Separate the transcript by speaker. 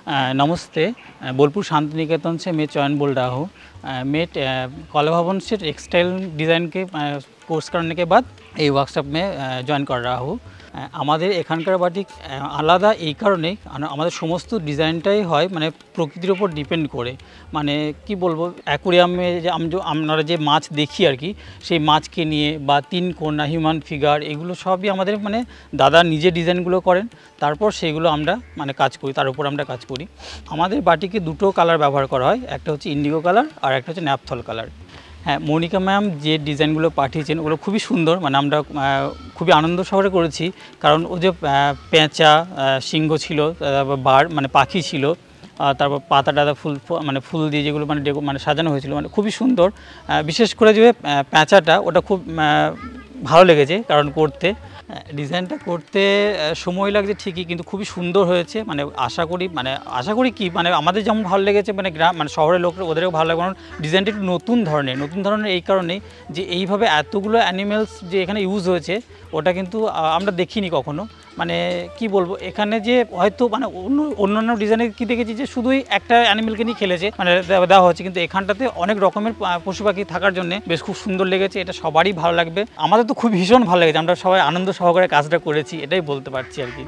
Speaker 1: नमस्ते। बोलपुर शांतिनिकेतन से मैं चयन बोल रहा हूँ। मैं कला भवन से टेक्सटाइल डिज़ाइन के कोर्स करने के बाद ये वर्कशॉप में जॉइन कर रहा हूँ। আমাদের এখানকার বাটিক আলাদা এই কারণেই আমাদের সমস্ত ডিজাইনটাই হয় মানে প্রকৃতির উপর ডিপেন্ড করে, মানে কি বলবো, অ্যাকোরিয়ামে যে আমরা যে মাছ দেখি আর কি, সেই মাছকে নিয়ে বা তিন কোনা হিউম্যান ফিগার এগুলো সবই আমাদের মানে দাদা নিজে ডিজাইনগুলো করেন, তারপর সেগুলো আমরা মানে কাজ করি, তার উপর আমরা কাজ করি। আমাদের বাটিকে দুটো কালার ব্যবহার করা হয়, একটা হচ্ছে ইন্ডিগো কালার আর একটা হচ্ছে ন্যাপথল কালার। হ্যাঁ, মনিকা ম্যাম যে ডিজাইনগুলো পাঠিয়েছেন ওগুলো খুবই সুন্দর, মানে আমরা খুবই আনন্দ সহকারে করেছি, কারণ ও যে পেঁচা সিংহ ছিল, বার মানে পাখি ছিল, তারপর পাতা টাতা মানে ফুল দিয়ে যেগুলো মানে সাজানো হয়েছিল, মানে খুবই সুন্দর। বিশেষ করে যে পেঁচাটা ওটা খুব ভালো লেগেছে, কারণ ডিজাইনটা করতে সময় লাগছে ঠিকই, কিন্তু খুবই সুন্দর হয়েছে। মানে আশা করি কি মানে আমাদের যেমন ভালো লেগেছে, মানে মানে শহরের লোকরা ওদেরও ভালো লাগে, কারণ ডিজাইনটা একটু নতুন ধরনের এই কারণেই যে এইভাবে এতগুলো অ্যানিমেলস যে এখানে ইউজ হয়েছে ওটা কিন্তু আমরা দেখিনি কখনো। মানে কি বলবো, এখানে যে হয়তো মানে অন্যান্য ডিজাইনে কি দেখেছি যে শুধুই একটা অ্যানিমেলকে নিয়ে খেলেছে, মানে দেওয়া হচ্ছে, কিন্তু এখানটাতে অনেক রকমের পশু পাখি থাকার জন্য বেশ খুব সুন্দর লেগেছে। এটা সবারই ভালো লাগবে, আমাদের তো খুব ভীষণ ভালো লেগেছে, আমরা সবাই আনন্দ সহকারে কাজটা করেছি, এটাই বলতে পারছি আর কি।